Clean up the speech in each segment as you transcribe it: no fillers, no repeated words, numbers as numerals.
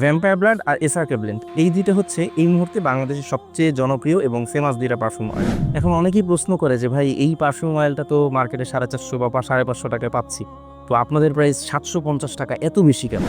Vampire blood আর SRK blend এই দুইটা হচ্ছে এই মুহূর্তে বাংলাদেশের সবচেয়ে জনপ্রিয় এবং ফেমাস দুইটা পারফিউম অয়েল। এখন অনেকেই প্রশ্ন করে যে ভাই এই পারফিউম অয়েলটা তো মার্কেটে 450 বা 550 টাকায় পাচ্ছি, তো আপনাদের প্রাইস 750 টাকা, এত বেশি কেন?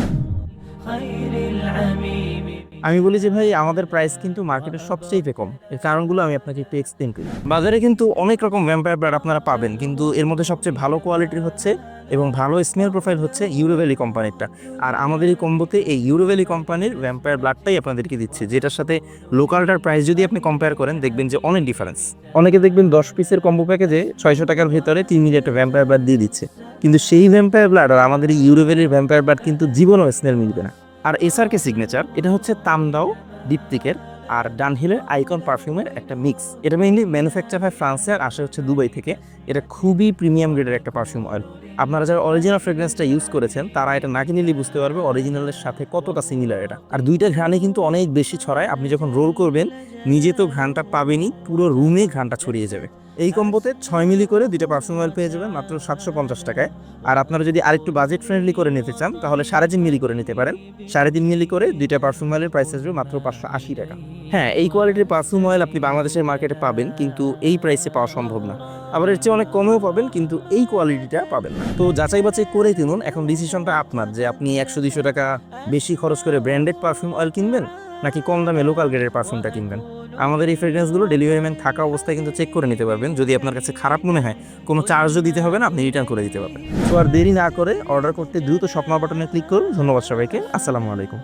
আমি বলি যে ভাই আমাদের প্রাইস কিন্তু মার্কেটের সবচেয়ে কম। এর কারণগুলো আমি আপনাকে একটু এক্সপ্লেন করি। বাজারে কিন্তু অনেক রকম ভ্যাম্পায়ার ব্লাড আপনারা পাবেন, কিন্তু এর মধ্যে সবচেয়ে ভালো কোয়ালিটির হচ্ছে এবং ভালো স্মেল প্রোফাইল হচ্ছে ইউরোভ্যালি কোম্পানিরটা। আর আমাদের এই কম্বোতে এই ইউরোভ্যালি কোম্পানির ভ্যাম্পায়ার ব্লাডটাই আপনাদেরকে দিচ্ছে, যেটার সাথে লোকালটার প্রাইস যদি আপনি কম্পেয়ার করেন দেখবেন যে অনেক ডিফারেন্স। অনেকে দেখবেন 10 পিসের কম্বো প্যাকেজে 600 টাকার ভেতরে 3 মিলি একটা ভ্যাম্পায়ার ব্লাড দিয়ে দিচ্ছে, কিন্তু সেই ভ্যাম্পায়ার ব্লাড আর আমাদের এই ইউরোভ্যালির ভ্যাম্পায়ার ব্লাড কিন্তু জীবনও স্মেল মিলবে না। আর এসআরকে সিগনেচার এটা হচ্ছে তামদাও, ডিপটিকের আর ডানহিলের আইকন পারফিউমের একটা মিক্স। এটা মেইনলি ম্যানুফ্যাকচার হয় ফ্রান্সে আর আসে হচ্ছে দুবাই থেকে। এটা খুবই প্রিমিয়াম গ্রেডের একটা পারফিউম অয়েল। আপনারা যারা অরিজিনাল ফ্রেগরেন্সটা ইউজ করেছেন তারা এটা না কিনলেই বুঝতে পারবে অরিজিনালের সাথে কতটা সিমিলার এটা। আর দুইটা ঘ্রাণে কিন্তু অনেক বেশি ছড়ায়। আপনি যখন রোল করবেন নিজে তো ঘ্রাণটা পাবেনই, পুরো রুমে ঘ্রাণটা ছড়িয়ে যাবে। এই কম্বোতে 6 মিলি করে দুইটা পারফিউম অয়েল পেয়ে যাবেন মাত্র 750 টাকায়। আর আপনারা যদি আরেকটু বাজেট ফ্রেন্ডলি করে নিতে চান তাহলে 3.5 মিলি করে নিতে পারেন। 3.5 মিলি করে দুইটা পারফিউম অয়েলের প্রাইস আসবে মাত্র 580 টাকা। হ্যাঁ, এই কোয়ালিটির পারফিউম অয়েল আপনি বাংলাদেশের মার্কেটে পাবেন, কিন্তু এই প্রাইসে পাওয়া সম্ভব না। আবার এর চেয়ে অনেক কমেও পাবেন, কিন্তু এই কোয়ালিটিটা পাবেন না। তো যাচাই বাছাই করে কিনুন। এখন ডিসিশনটা আপনার যে আপনি 100-200 টাকা বেশি খরচ করে ব্র্যান্ডেড পারফিউম অয়েল কিনবেন নাকি কম দামে লোকাল গ্রেডের পারফিউমটা কিনবেন। আমাদের এই ফ্রেগ্রেন্সগুলো ডেলিভারি ম্যান থাকা অবস্থায় কিন্তু চেক করে নিতে পারবেন। যদি আপনার কাছে খারাপ মনে হয়, কোনো চার্জও দিতে হবে না, আপনি রিটার্ন করে দিতে পারবেন। তো আর দেরি না করে অর্ডার করতে দ্রুত শপ নাও বাটনে ক্লিক করুন। ধন্যবাদ সবাইকে। আসসালামু আলাইকুম।